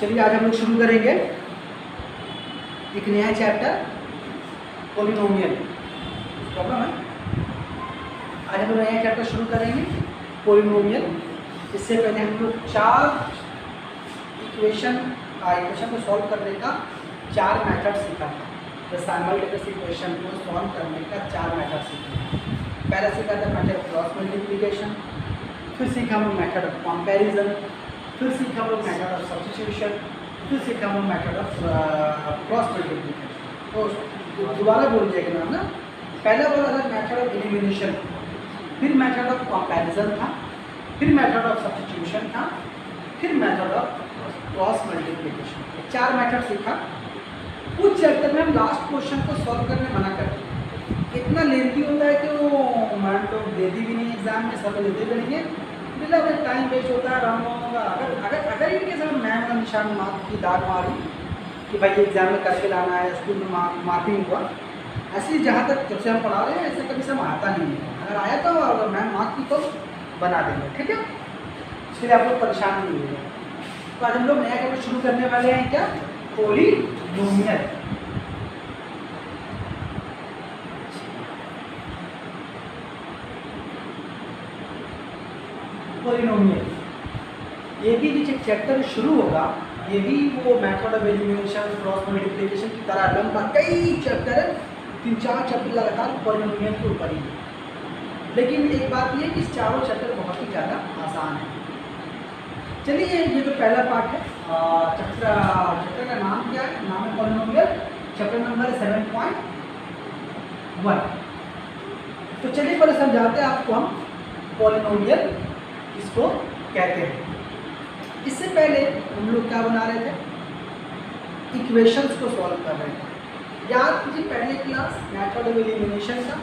चलिए आज हम लोग शुरू करेंगे एक नया चैप्टर पॉलिनोमियल। प्रॉब्लम है, आज हम लोग नया चैप्टर शुरू करेंगे पॉलिनोमियल। इससे पहले हम लोग चार इक्वेशन को सॉल्व करने का चार मेथड सीखा था। साइमल्टेनियस इक्वेशन को सॉल्व करने का चार मेथड सीखा। पहला सीखा था मेथड ऑफ क्रॉस मल्टीप्लिकेशन, फिर सीखा हम लोग मेथड ऑफ कंपैरिजन, फिर सीखा हम लोग मेथड ऑफ सब्स्टिट्यूशन, फिर सीखा हम लोग मेथड ऑफ क्रॉस मल्टीप्लिकेशन। तो दोबारा बोल दिया नाम ना, पहला बोला था मेथड ऑफ एलिमिनेशन, फिर मेथड ऑफ कंपैरिजन था, फिर मेथड ऑफ सब्स्टिट्यूशन था, फिर मेथड ऑफ क्रॉस मल्टीप्लिकेशन। चार मेथड सीखा। कुछ चैप्टर में हम लास्ट क्वेश्चन को सॉल्व करने मना करते हैं, इतना लेंथी होता है कि वो मैम तो देती भी नहीं एग्जाम में, सब देते भी नहीं है, मतलब टाइम वेस्ट होता है, रन होगा। अगर इनके साथ मैम का निशान मार्क की दाग मारी कि भाई एग्जाम में करके लाना है, स्कूल में मार्किंग हुआ, ऐसे जहाँ तक जब से हम पढ़ा रहे हैं ऐसे कभी से आता नहीं है। अगर आया तो अगर मैम मार्क की तो बना देंगे, ठीक है, इसलिए आप लोग परेशान नहीं होंगे। तो आज हम लोग नया चैप्टर शुरू करने वाले हैं, क्या, पॉलिनोमियल। पॉलिनोमियल ये भी जो चैप्टर शुरू होगा ये भी वो method of elimination, cross multiplication की तरह लंबा कई चैप्टर है, 3-4 चैप्टर लगातार पॉलिनोमियल के ऊपर ही है। लेकिन एक बात ये कि चारों चैप्टर बहुत ही ज़्यादा आसान है। चलिए ये तो पहला पार्ट है। चैप्टर का नाम क्या है? नाम है पॉलिनोमियल, चैप्टर नंबर 7.1। तो चलिए पहले समझाते हैं आपको हम पॉलिनोमियल किसको कहते हैं। इससे पहले हम लोग क्या बना रहे थे, इक्वेशंस को सॉल्व कर रहे थे। याद कीजिए पहले क्लास मेथड ऑफ एलिमिनेशन का,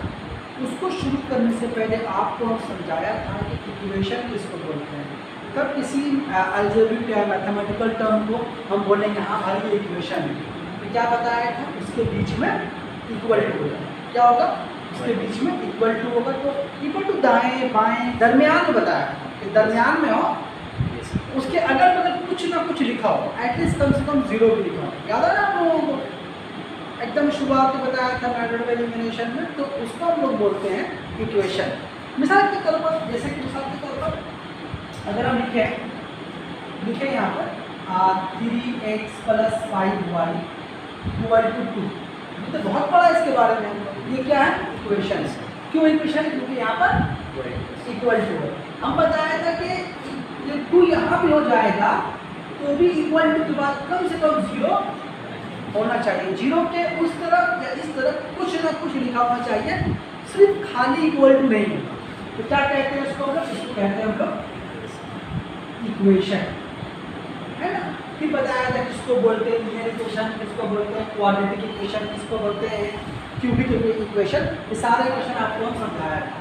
उसको शुरू करने से पहले आपको हम समझाया था कि इक्वेशन किसको बोलते हैं। तब किसी अलजेब्रिक या मैथमेटिकल टर्म को हम बोलेंगे हाँ भाई ये इक्वेशन है, तो क्या बताया था, उसके बीच में इक्वल टू होगा। क्या होगा? उसके बीच में इक्वल टू होगा। तो इक्वल टू दाएं बाएं दरमियान में बताया कि दरमियान में हो, उसके अगल बगल कुछ ना कुछ लिखा हो, एटलीस्ट कम से कम 0 भी लिखा हो। याद आ रहा है आप लोगों को? एकदम शुरुआत में बताया था मेथड ऑफ एलिमिनेशन में, तो उसको हम लोग बोलते हैं इक्वेशन। मिसाल के तौर पर, जैसे कि मिसाल के तौर पर अगर हम लिखें यहाँ पर 3x + 5y = 2, ये तो बहुत पड़ा इसके बारे में। ये क्या है? इक्वेशन। क्यों इक्वेशन है? क्योंकि यहाँ पर इक्वल टू है। हम बताया था कि ये 2 यहाँ भी हो जाएगा तो भी इक्वल टू के बाद कम से कम 0 होना चाहिए। 0 के उस तरफ या इस तरफ कुछ ना कुछ लिखा होना चाहिए, सिर्फ खाली इक्वल टू नहीं होगा। तो क्या कहते हैं इसको हम लोग? इसको कहते हैं हम लोग इक्वेशन, है ना। फिर बताया था किसको बोलते हैं लीनियर इक्वेशन, किसको बोलते हैं क्वाड्रेटिक इक्वेशन, किसको बोलते हैं क्यूबिक इक्वेशन। ये सारे इक्वेशन आपको हम समझाया था।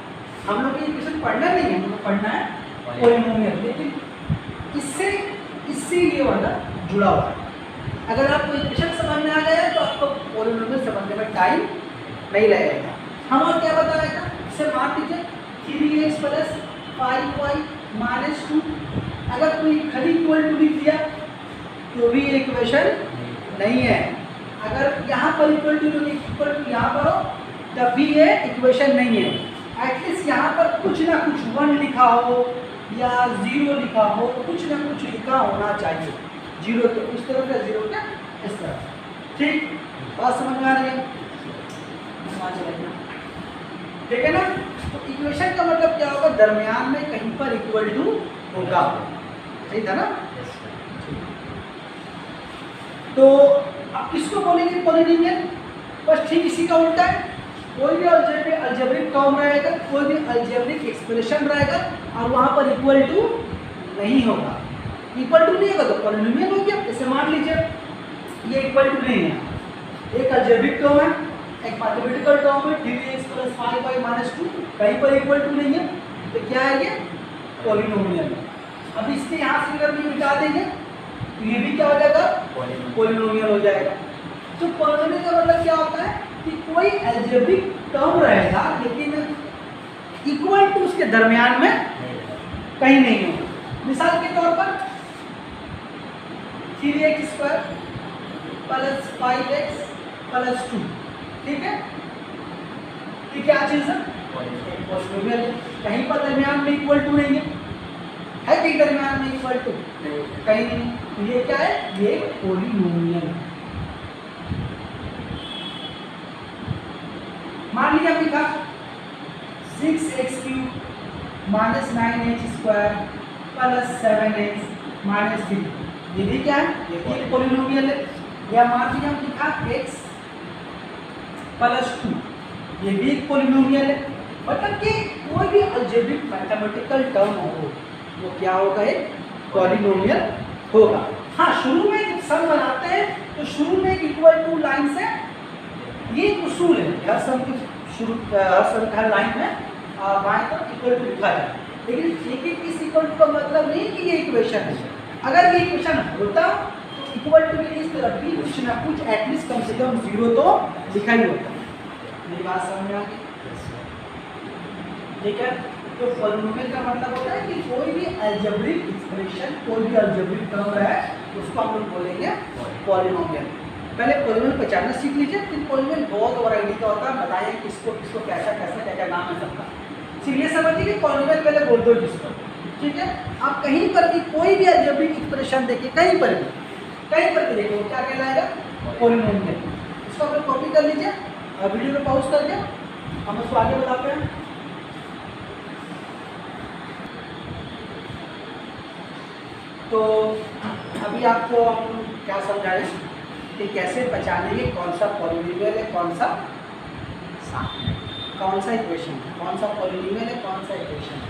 हम लोग ये इक्वेशन पढ़ना नहीं है, हमको पढ़ना है पॉलिनोमियल, लेकिन इससे ये वाला जुड़ा हुआ है। अगर आपको इक्वेशन समझ में आ गया तो आपको पॉलिनोमियल समझने में टाइम नहीं लगेगा। हम और क्या बताया था, इसे मान लीजिए 3x + 5y - 2, अगर कोई खाली इक्वल टू लिख दिया तो भी इक्वेशन नहीं है। अगर यहाँ पर इक्वल टू यहाँ पर हो तब भी ये इक्वेशन नहीं है। एटलीस्ट यहाँ पर कुछ ना कुछ 1 लिखा हो या 0 लिखा हो, कुछ ना कुछ लिखा होना चाहिए। 0 तो इस तरफ है, 0 क्या इस तरफ। ठीक, बात समझ में आ रही है? ठीक है ना। तो इक्वेशन का मतलब क्या होगा? दरमियान में कहीं पर इक्वल टू होगा। सही था ना? तो अब किसको बोलेंगे पॉलिनोमियल? बस ठीक इसी का उल्टा है। कोई भी अलजेब्रिक टर्म रहेगा, कोई भी अलजेब्रिक एक्सप्रेशन रहेगा और वहाँ पर इक्वल टू नहीं होगा। इक्वल टू नहीं होगा तो पॉलिनोमियल हो गया। जैसे मान लीजिए ये इक्वल टू नहीं है, एक अलजेब्रिक टर्म है, एक मैथमेटिकल टर्म है 3x + 5y - 2, कहीं पर इक्वल टू नहीं है, तो क्या है ये? पॉलिनोमियल। अब इसके यहाँ से अगर भी मिटा देंगे तो ये भी क्या हो जाएगा? पॉलिनोमियल हो जाएगा। तो पॉलिनोमियल का मतलब क्या होता है कि कोई अलजेब्रिक टर्म रहेगा लेकिन इक्वल टू उसके दरमियान में कहीं नहीं होगा। मिसाल के तौर पर 3x² प्लस 5x प्लस 2, ठीक है। ये क्या चीज है? पॉलिनोमियल है। कहीं पर दरमियान में इक्वल टू नहीं है कहीं दरमियान में इक्वल टू कहीं नहीं। तो ये क्या है? ये पॉलिनोमियल है। मान लीजिए हमने लिखा 6x³ minus 9h² plus 7x minus 3, ये भी क्या है? ये भी एक पॉलिनोमियल है। या मान लीजिए हम लिखा x प्लस 2, ये भी एक पॉलिनोमियल है। मतलब कि कोई भी अलजेब्रिक मैथमेटिकल टर्म हो वो क्या होगा? एक पॉलिनोमियल होगा। हाँ, शुरू में जब सम बनाते हैं तो शुरू में इक्वल टू लाइन से, ये उसूल है हर सम की शुरू, हर सम हर लाइन में बाएं तरफ इक्वल टू लिखा जाए। लेकिन एक इस इक्वल टू का मतलब नहीं कि ये इक्वेशन है। अगर ये इक्वेशन होता तो इक्वल टू के इस तरफ भी कुछ ना कुछ एटलीस्ट कम से कम 0 तो लिखा ही होता। मेरी बात समझ में आ गई? ठीक है। तो पॉलिनोमियल का मतलब होता है कि कोई भी अलजेब्रिक एक्सप्रेशन, कोई भी अलजेब्रिक टर्म है उसको हम लोग बोलेंगे पॉलिनोमियल। पहले पॉलिनोमियल पहचानना सीख लीजिए, फिर पॉलिनोमियल बहुत वैरायटी का होता है, बताइए किसको किसको कैसा कैसा क्या क्या नाम है सबका। सिर्फ ये समझिए कि पॉलिनोमियल पहले बोल दो जिसको, ठीक है। आप कहीं पर भी कोई भी अलजेब्रिक एक्सप्रेशन देखिए, कहीं पर भी देखिए, वो क्या कहलाएगा? पॉलिनोमियल। इसको आप लोग कॉपी कर लीजिए, वीडियो को पॉज करके हम उसको आगे बताते हैं। तो अभी आपको हम क्या समझाएं कि कैसे पहचानेंगे कौन सा पॉलिनोमियल है, कौन सा इक्वेशन है, कौन सा पॉलिनोमियल है, कौन सा इक्वेशन है।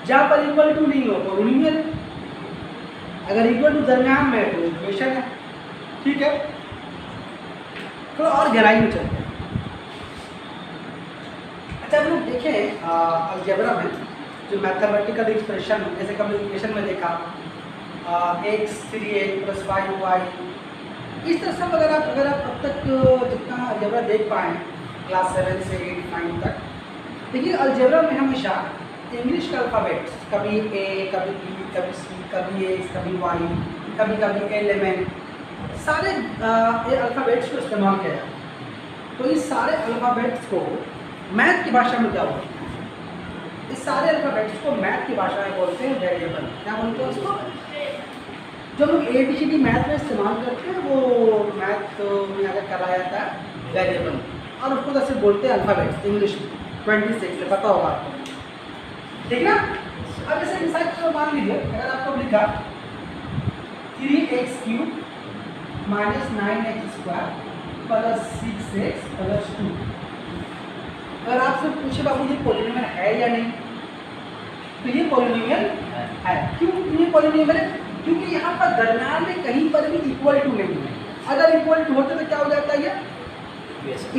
जहाँ पर इक्वल टू नहीं हो पॉलिनोमियल है, अगर इक्वल टू दरमियान में है तो इक्वेशन है, ठीक है। तो और गहराई में चलते हैं। अच्छा, हम लोग देखें अलजेब्रा में जो मैथमेटिकल एक्सप्रेशन, जैसे कि हमने इक्वेशन में देखा x 3a प्लस 5y, इस तरह से अगर आप अब तक जितना अलजेब्रा देख पाएँ क्लास 7 से 8 9 तक, देखिए अलजेब्रा में हमेशा इंग्लिश का अल्फ़ाबेट्स, कभी a, कभी b, कभी c, कभी x, कभी y, कभी कभी एलिमेंट, सारे ये अल्फ़ाबेट्स को इस्तेमाल किया जाता है। तो इस सारे अल्फ़ाबेट्स को मैथ की भाषा में क्या बोलते हैं? इस सारे अल्फ़ाबेट्स को मैथ की भाषा में बोलते हैं वेरिएबल। क्या बोलते हैं उसको? जो लोग ABCD मैथ में इस्तेमाल करते हैं वो मैथ में अगर कराया जाता है वेरिएबल, और उसको जैसे बोलते हैं अल्फ़ाबेट्स इंग्लिश में 26 से, पता होगा आपको, ठीक ना। अब जैसे मिसाल को मान लीजिए, अगर आपको लिखा 3x³ minus 9x² plus 6x plus 2, अगर आपसे पूछे बाबू ये पॉलिनोमियल है या नहीं, तो ये पॉलिनोमियल है। क्यों ये पॉलिनोमियल है? क्योंकि यहाँ पर दरम्यान में कहीं पर भी इक्वल टू नहीं है। अगर इक्वल टू होते तो क्या हो जाता है? ये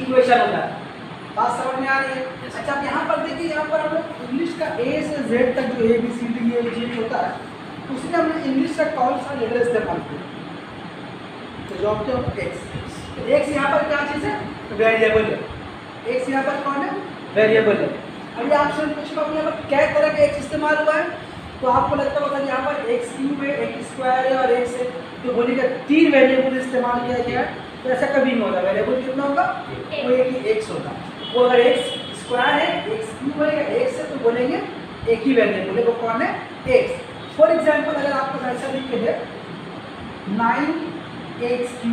इक्वेशन होता है। बात समझ में आ रही है? अच्छा, अब यहाँ पर देखिए, यहाँ पर हम लोग इंग्लिश का A से Z तक जो ABCD ये होता है, उसमें हमने इंग्लिश का कौन सा लेटर इस्तेमाल किया? तो जवाब क्या होगा? एक्स। एक्स यहाँ पर क्या चीज़ है? वेरिएबल है। एक्स यहाँ पर कौन है? वेरिएबल है। अभी आपसे पूछा यहाँ पर क्या तरह का एक्स इस्तेमाल हुआ है, तो आपको लगता होगा यहाँ पर x³ है, x² है और x है, तो बोलिएगा 3 वेरिएबल इस्तेमाल किया गया है। तो ऐसा कभी नहीं होगा। वेरिएबल कितना होगा? वो एक ही x होगा। वो अगर x² है, x³ है या x है, तो बोलेंगे एक ही वेरिएबल है, वो कौन है? x। फॉर एग्जाम्पल, अगर आपको ऐसा लिख के दे 9x³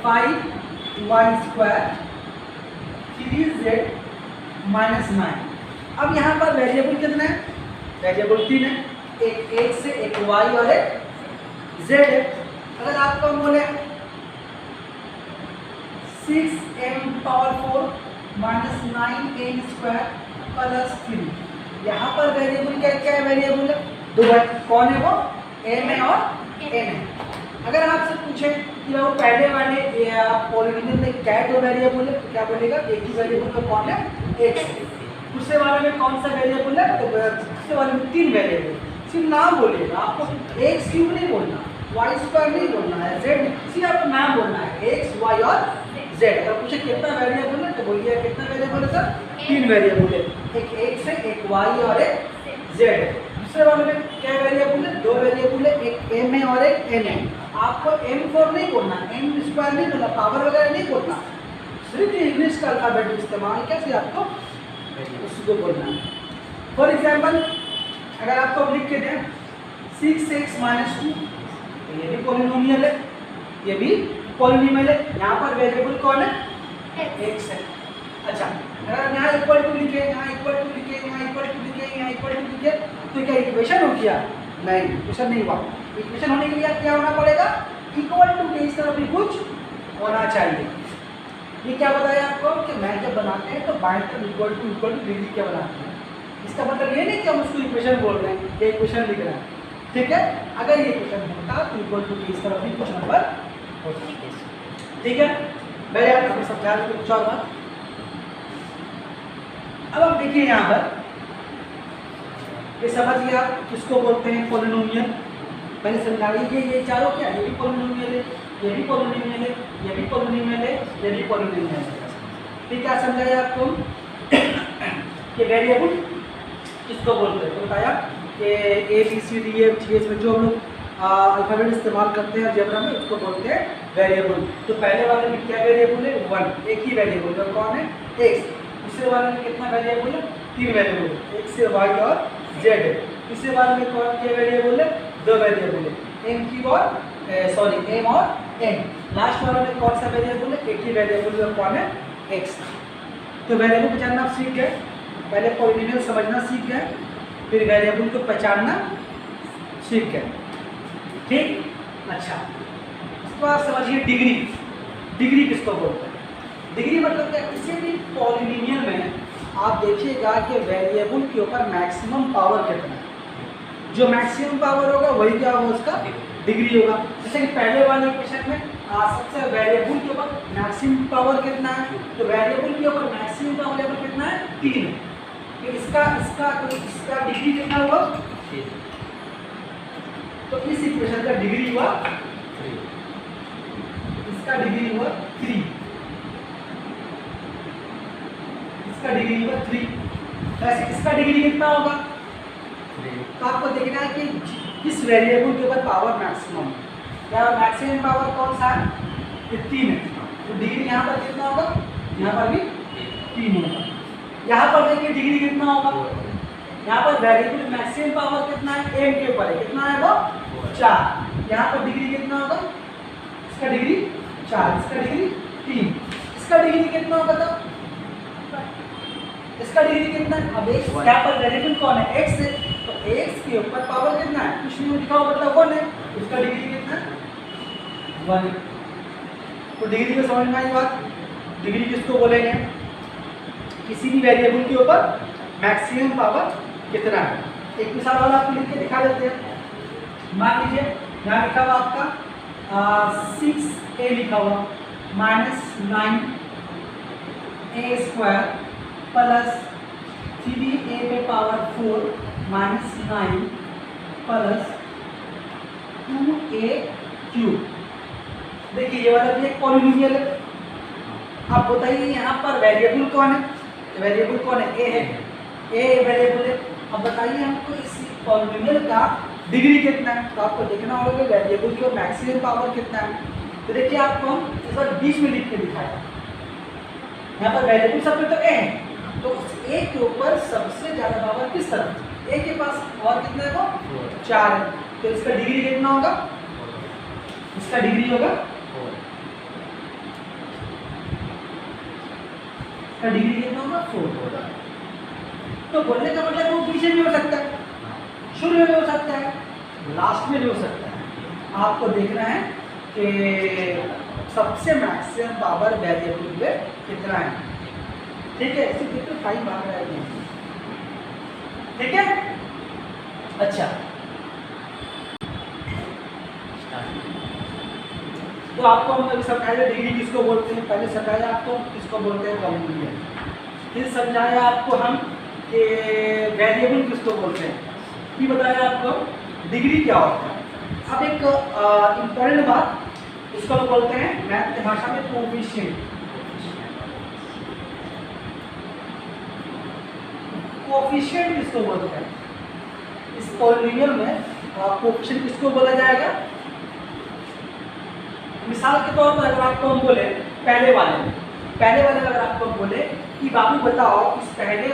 5y² 3z माइनस 9। अब यहाँ पर वेरिएबल कितना है? वेरिएबल 3 है, एक x है, एक y और एक z है। अगर आपको बोले 6m⁴ माइनस 9n² प्लस 3, यहाँ पर वेरिएबल क्या क्या है? वेरिएबल है दो है। कौन है वो? m है और n है। अगर आपसे पूछे कि वो पहले वाले पॉलिनोमियल में क्या दो वेरिएबल है, तो क्या बोलेगा? एक ही वेरिएबल में कौन है? x। दूसरे वाले में कौन सा वेरिएबल है? तो दूसरे वाले में 3 वेरिएबल। सिर्फ नाम बोलिएगा, आपको x³ नहीं बोलना, y² नहीं बोलना है, z, सिर्फ आपको नाम बोलना है x, y और z। अगर पूछे कितना वेरिएबल है, तो बोलिए कितना वेरिएबल है सर? 3 वेरिएबल है, एक x है, एक y और एक z। दूसरे वाले में क्या वेरिएबल है? 2 वेरिएबल है, एक m है और एक n है। आपको m4 नहीं बोलना, m स्क्वायर नहीं बोलना, पावर वगैरह नहीं बोलना, सिर्फ इंग्लिश का अल्फाबेट इस्तेमाल कैसे आपको उसको बोलना है। फॉर एग्जाम्पल अगर आपको हम लिख के दें 6x - 2, तो ये भी पॉलिनोमियल है, ये भी पॉलिनोमियल है। यहाँ पर वेरिएबल कौन है? x है। अच्छा, अगर यहाँ इक्वल टू लिखे, यहाँ इक्वल टू लिखे, यहाँ इक्वल टू लिखे, यहाँ इक्वल टू लिखे, तो क्या इक्वेशन हो गया? नहीं, इक्वेशन नहीं हुआ। इक्वेशन होने के लिए क्या होना पड़ेगा? इक्वल टू के इस तरफ भी कुछ होना चाहिए। ये क्या बताया आपको कि मैं जब बनाते हैं तो बाएं तरफ इक्वल टू डिग्री क्या बनाते हैं। इसका मतलब ये नहीं कि हम उसको इक्वेशन बोल रहे हैं, ये इक्वेशन लिख रहे हैं, ठीक है। अगर ये इक्वेशन होता तो इक्वल टू के इस तरफ भी कुछ नंबर होता, ठीक है। मैं आपको समझा दूं कुछ और बात। अब आप देखिए यहाँ पर ये समझ गया किसको बोलते हैं पॉलिनोमियल। मैंने समझा ये चारों क्या, ये भी पॉलिनोमियल है, ये भी पॉलिनोमियल है, ये भी पॉलिनोमियल है, ये भी पॉलिनोमियल है। ठीक है, समझाया आपको कि वेरिएबल किसको बोलते हैं। तो बताया कि A B C D F G H में जो हम लोग अल्फाबेट इस्तेमाल करते हैं अलजेब्रा में उसको बोलते हैं वेरिएबल। तो पहले वाले में क्या वेरिएबल है? 1, एक ही वेरिएबल है, कौन है? x। दूसरे वाले में कितना वेरिएबल है? 3 वेरिएबल, x से y और z है। तीसरे वाले में कौन क्या वेरिएबल है? 2 वेरिएबल है, m और n। लास्ट वाले में कौन सा वेरिएबल है? एक ही वेरिएबल है, कौन है? x। तो वेरिएबल पहचानना आप सीख गए, पहले पॉलिनोमियल समझना सीख गए, फिर वेरिएबल को पहचानना सीख गए, ठीक। अच्छा, इसको आप समझिए डिग्री। डिग्री किसको बोलते हैं? डिग्री मतलब क्या? किसी भी पॉलिनोमियल में आप देखिएगा कि वेरिएबल के ऊपर मैक्सिमम पावर कितना है। जो मैक्सिमम पावर होगा वही क्या होगा? उसका डिग्री होगा। जैसे कि पहले वाले इक्वेशन में सबसे वेरिएबल के ऊपर मैक्सिमम पावर कितना है, तो वेरिएबल के ऊपर मैक्सिमम पावर लेवल कितना है? 3 है। तो इसका डिग्री कितना हुआ? तो इस इक्वेशन का डिग्री हुआ 3, इसका डिग्री हुआ 3, इसका डिग्री हुआ 3। ऐसे इसका डिग्री कितना होगा? तो आपको देखना है कि इस वेरिएबल के ऊपर पावर मैक्सिमम है, या मैक्सिमम पावर कौन सा है? ये 3 है। तो डिग्री यहाँ पर कितना होगा? यहाँ पर भी 3 होगा। यहाँ पर देखिए डिग्री कितना होगा? यहाँ पर वेरिएबल मैक्सिमम पावर कितना है? m के ऊपर है, कितना है वो? 4। यहाँ पर डिग्री कितना होगा? इसका डिग्री 4, इसका डिग्री 3, इसका डिग्री कितना होगा? तब इसका डिग्री कितना है? अब x यहाँ पर वेरिएबल कौन है? x है, तो x के ऊपर पावर कितना है? कुछ नहीं लिखा हुआ, मतलब 1 है, उसका डिग्री कितना है? 1। तो डिग्री को समझ में आई बात। डिग्री किसको बोलेंगे? किसी भी वेरिएबल के ऊपर मैक्सिमम पावर कितना है। एक मिसाल वाला आपको लिख के दिखा देते हैं। मान लीजिए यहाँ लिखा हुआ आपका 6a लिखा हुआ -9a² प्लस 3a पे पावर 4 -9 प्लस 2a³। देखिए ये वाला भी एक पॉलिनोमियल है। आप बताइए यहाँ पर वेरिएबल कौन है? वेरिएबल कौन है? a है, a वेरिएबल है। अब बताइए हमको इस पॉलिनोमियल का डिग्री कितना है? तो आपको देखना होगा वेरिएबल की मैक्सिमम पावर कितना है। तो देखिए आपको इस बार बीच में लिख के दिखाया, यहाँ पर वेरिएबल सब में तो a है, तो उस a के ऊपर सबसे ज़्यादा पावर किस तरफ? a के पास और कितना है वो? 4 है। तो इसका डिग्री कितना होगा? इसका डिग्री होगा 4। इसका डिग्री कितना होगा? 4 होगा। तो बोलने का मतलब वो पीछे भी हो सकता है, शुरू में भी हो सकता है, लास्ट में भी हो सकता है। आपको देखना है कि सबसे मैक्सिमम पावर वेरिएबल में कितना है, ठीक है। इसी कितने टाइम भाग रहा है, ठीक है। अच्छा, तो आपको हम अभी समझाया डिग्री किसको बोलते हैं, पहले समझाया आपको किसको बोलते हैं पॉलिनोमियल, फिर समझाया आपको हम कि वेरिएबल किसको बोलते हैं, फिर बताया आपको डिग्री क्या होता है। अब एक इम्पोर्टेंट बात, इसको हम बोलते हैं मैथ की भाषा में कोफिशिएंट। कोफिशिएंट किसको बोलते हैं? इस पॉलिनोमियल में कोएफिशिएंट किसको बोला जाएगा? मिसाल के तौर पर अगर आपको हम बोले पहले वाले में अगर आपको हम बोले कि बाबू बताओ इस पहले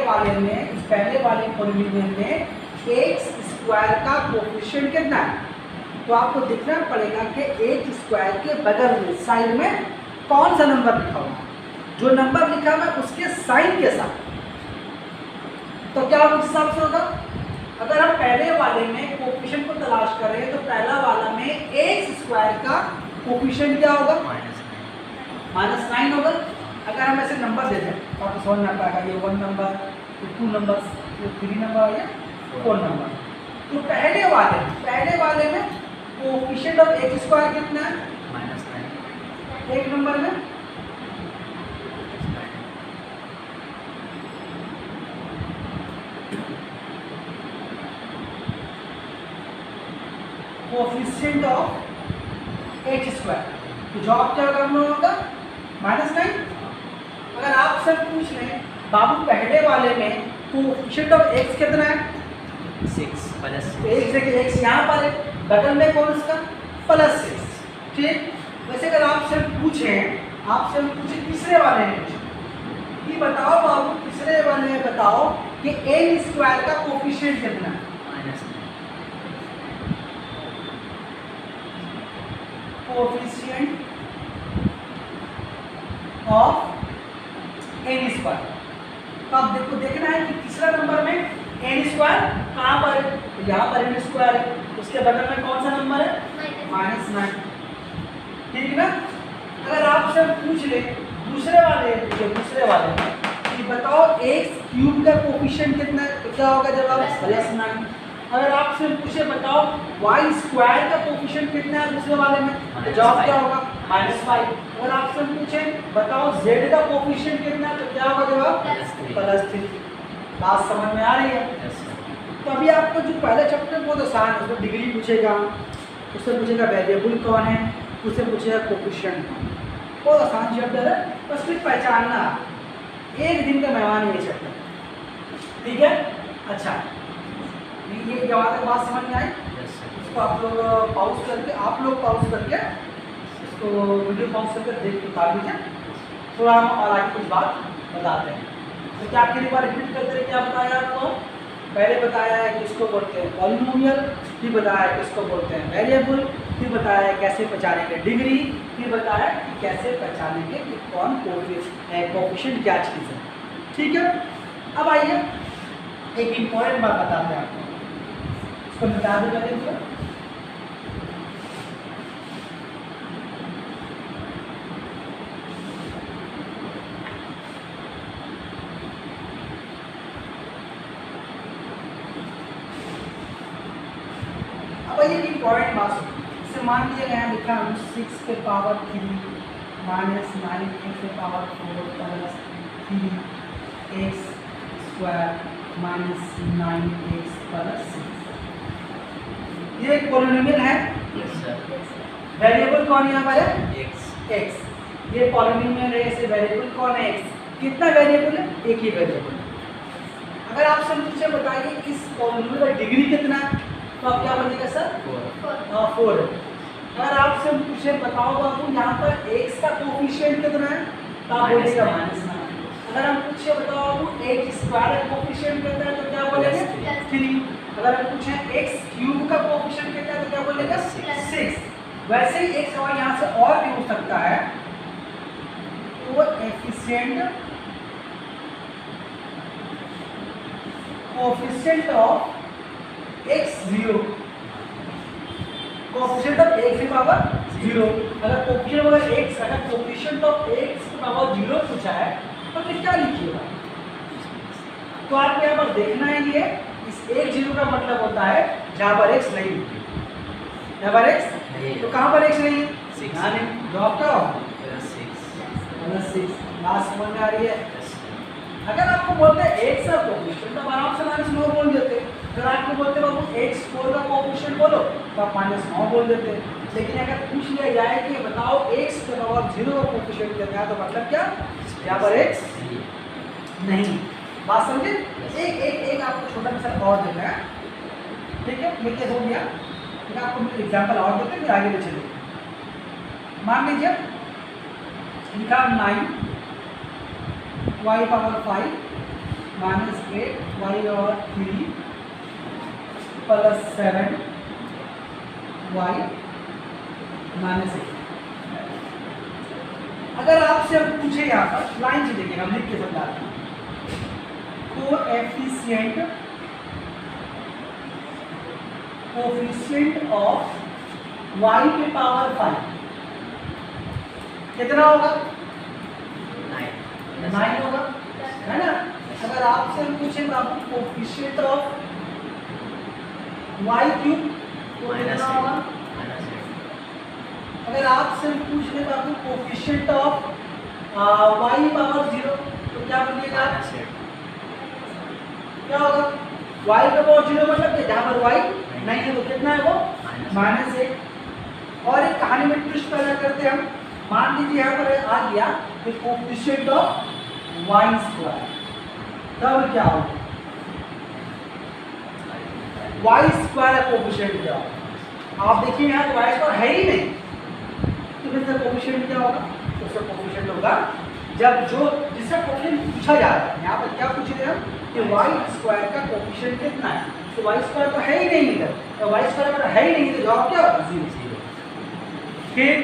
वाले पॉलिनोमियल में एक्स स्क्वायर का कोएफिशिएंट कितना है, तो आपको देखना पड़ेगा कि एक्स स्क्वायर के बगल में साइड में कौन सा नंबर लिखा हुआ है, जो नंबर लिखा हुआ है उसके साइन के साथ। तो क्या उस हिसाब से होगा? अगर हम पहले वाले में कोएफिशिएंट को तलाश कर रहे हैं तो पहला वाला में एक्स स्क्वायर का कोएफिशिएंट क्या होगा? -9 होगा। अगर हम ऐसे नंबर दे दें तो आपको समझ में आता है ये 1 नंबर, 2 नंबर, 3 नंबर या 4 नंबर। तो पहले वाले में कोएफिशिएंट ऑफ एक्स स्क्वायर कितना है? -9। एक नंबर में कोएफिशिएंट ऑफ एक्स स्क्वायर, तो जवाब क्या होगा? -9। अगर आपसे पूछ लें बाबू पहले वाले में कोएफिशिएंट ऑफ एक्स कितना है? 6 प्लस एक जगह एक्स यहाँ पर है, बगल में कौन इसका? +6। ठीक। वैसे अगर आपसे पूछे तीसरे वाले में कि बताओ बाबू तीसरे वाले में बताओ कि एन स्क्वायर का कोएफिशिएंट कितना है? Coefficient of n square. तो आप देखना है कि तीसरा नंबर में एन स्क्वायर कहाँ पर है? यहाँ पर एन स्क्वायर है, उसके बगल में कौन सा नंबर है? -9। ठीक ना। अगर आपसे पूछ ले दूसरे वाले कि बताओ एक्स क्यूब का कोएफिशिएंट कितना है, तो क्या होगा जवाब? +9। अगर आपसे पूछे बताओ वाई स्क्वायर का कोएफिशिएंट कितना है दूसरे वाले में, तो जवाब क्या होगा? -5। अगर आपसे पूछे बताओ जेड का कोएफिशिएंट कितना है, तो क्या होगा जवाब? +3। बात समझ में आ रही है? तो अभी आपको जो पहला चैप्टर बहुत आसान है, उसमें डिग्री पूछेगा, उससे पूछेगा वेरिएबल कौन है, उससे पूछेगा कोएफिशिएंट। बहुत आसान चैप्टर है, बस फिर पहचानना, एक दिन का मेहमान ये चैप्टर। ठीक है। अच्छा, ये जवाब तक बात समझ में आई? इसको आप लोग पॉज करके इसको वीडियो पॉज करके देख के उतार लीजिए। थोड़ा हम और आगे कुछ बात बताते हैं। तो क्या आपके बार रिपीट करते रहे, क्या बताया आपको? पहले बताया है कि इसको बोलते हैं पॉलिनोमियल, फिर बताया है कि इसको बोलते हैं वेरिएबल, फिर बताया है कैसे पहचानेंगे डिग्री, फिर बताया कि कैसे पहचानेंगे कि कौन कोएफिशिएंट क्या चीज़ है। ठीक है। अब आइए एक इम्पॉर्टेंट बात बताते हैं आपको, इसको मिटा दो पहले। अब ये इम्पॉर्टेंट बात इससे मान लिया गया लिखा हम 6 के पावर 3 -9 के power 4 plus 3x square -9x plus 6। ये एक पॉलिनोमियल है। वेरिएबल कौन यहाँ पर है? x। ये पॉलिनोमियल है, ऐसे वेरिएबल कौन है? x। कितना वेरिएबल है? एक ही वेरिएबल। अगर आपसे मुझे बताइए इस पॉलिनोमियल का डिग्री कितना है, तो आप क्या बोलेगा सर? 4 है। अगर आपसे पूछे बताओ बाबू यहाँ पर x का कोएफिशिएंट कितना है, तो आप बोलेगा -9। अगर हम पूछे बताओ बाबू एक्स स्क्वायर का कोएफिशिएंट कितना है, तो क्या बोलेंगे? 3। अगर हम पूछे एक्स क्यूब का कोएफिशिएंट कितना है, तो क्या बोलेगा? 6। वैसे ही एक सवाल यहाँ से और भी हो सकता है, coefficient of x0, coefficient of x की पावर 0। अगर कोएफिशिएंट ऑफ x की पावर 0 पूछा है तो फिर क्या लिखिएगा? तो आपको यहाँ पर देखना है, ये इस 1 का मतलब होता है जहाँ पर x नहीं, यहाँ पर x नहीं, तो कहाँ पर x नहीं है? जवाब क्या होगा? +6। बात समझ में आ रही है? अगर आपको बोलते हैं x का कोएफिशिएंट तो आराम से -9 बोल देते। अगर आपको बोलते हैं बाबू x4 का कोएफिशिएंट बोलो तो आप -9 बोल देते। लेकिन अगर पूछ लिया जाए कि बताओ x के पावर 0 का कोएफिशिएंट कितना है, तो मतलब क्या? यहाँ पर x नहीं। बात समझे? एक आपको छोटा सा और देना है। ठीक है, ये केस हो गया। फिर आपको एग्जाम्पल और देते हैं, फिर आगे भी चलेंगे। मान लीजिए लिखा 9 y power 5 minus 8 y power 3 plus 7 y minus 8। अगर आपसे हम पूछे यहाँ पर लाइन से देखिए, हम लिख के समझा रहे हैं, कोएफिशिएंट ऑफ y के पावर 5 कितना होगा? 9 होगा, है ना। अगर आपसे हम पूछे तो आपको कोएफिशिएंट ऑफ y क्यूब तो कितना होगा? अगर आपसे हम पूछ ले तो आपको कोएफिशिएंट ऑफ y पावर 0 तो क्या बनेगा? क्या होगा? y का पावर 0 मतलब कि जहाँ पर y नहीं है तो कितना है वो? -1। और एक कहानी में ट्विस्ट पैदा करते हैं हम। मान लीजिए यहाँ पर आ गया कि कोएफिशिएंट ऑफ y², तब क्या होगा? y² का कोएफिशिएंट क्या होगा? आप देखिए यहाँ तो y² है ही नहीं, तो फिर इसका कोएफिशिएंट क्या होगा? उसका कोएफिशिएंट होगा जब जो जिसका कोएफिशिएंट पूछा जा रहा है, यहाँ पर क्या पूछ रहे हैं हम कि y² का कोएफिशिएंट कितना है, तो y² तो है ही नहीं इधर, तो y² अगर है ही नहीं तो जवाब क्या होगा? 0। ठीक,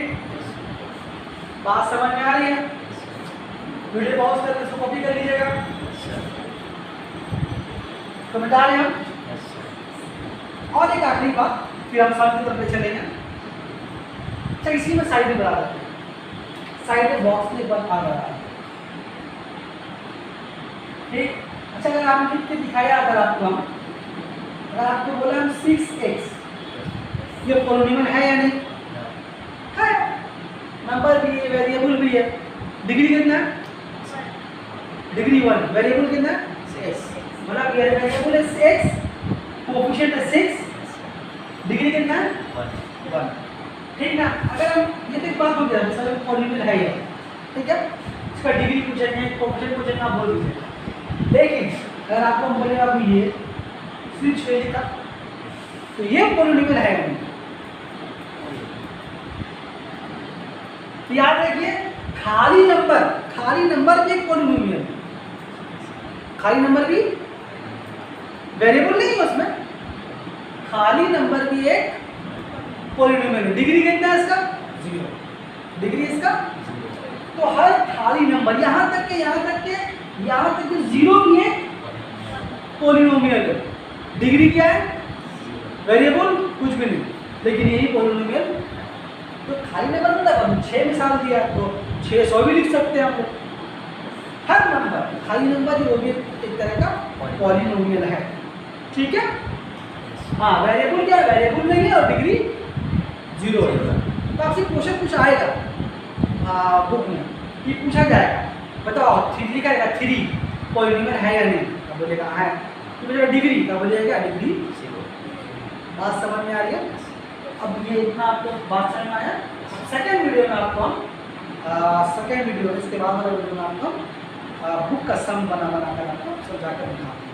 बात समझ में आ रही है? वीडियो पॉज करके इसको कॉपी कर लीजिएगा। समझ आ रहे हैं हम? और एक आखिरी बात, फिर हम सॉल्व की तरफ ले चलेंगे। अच्छा, इसी में साइड में बना देते हैं, साइड में बॉक्स में एक बार आ रहा है। ठीक, अच्छा अगर आपने लिख के दिखाया, अगर आपको बोला हम 6x, ये पॉलिनोमियल है या नहीं? है, नंबर भी है, वेरिएबल भी है। डिग्री कितना है? डिग्री 1, वेरिएबल कितना है? 6। मतलब ये वेरिएबल है 6, कोएफिशिएंट है 6, डिग्री कितना है? 1। ठीक ना। अगर हम ये तो एक बात हो गया, सर पॉलिनोमियल है ये, ठीक है, इसका डिग्री पूछेंगे, कोएफिशिएंट पूछेंगे, आप बोल दीजिए। लेकिन अगर आपको हम बोले अभी ये स्विच वैल्यू का, तो ये पॉलिनोमियल है नहीं, याद रखिए। खाली नंबर भी एक पॉलिनोमियल, खाली नंबर भी वेरिएबल नहीं है उसमें, खाली नंबर भी एक पॉलिनोमियल है। डिग्री कितना है इसका? 0। डिग्री इसका, तो हर खाली नंबर यहाँ तक के 0 भी एक पॉलिनोमियल है। डिग्री क्या है? वेरिएबल कुछ भी नहीं, लेकिन यही पॉलिनोमियल। तो खाली नंबर मतलब हम 6 मिसाल दिया तो 600 भी लिख सकते हैं हम लोग। हर नंबर खाली नंबर जो भी एक तरह का पॉलिनोमियल है, ठीक है। हाँ, वेरिएबल क्या है? वेरिएबल नहीं है और डिग्री 0 है। तो आपसे क्वेश्चन कुछ आएगा बुक में कि पूछा जाएगा, बताओ 3 लिखा जाएगा, 3 पॉलिनोमियल है या नहीं? तो बोलेगा है। तो बोलेगा डिग्री, तो बोलेगा डिग्री 0। बात समझ में आ रही है? अब ये इतना आपको बात समझ में आया। सेकेंड वीडियो में आपको इसके बाद वाला वीडियो में आपको बुक का सम बना कर आपको समझा कर दिखाऊंगा।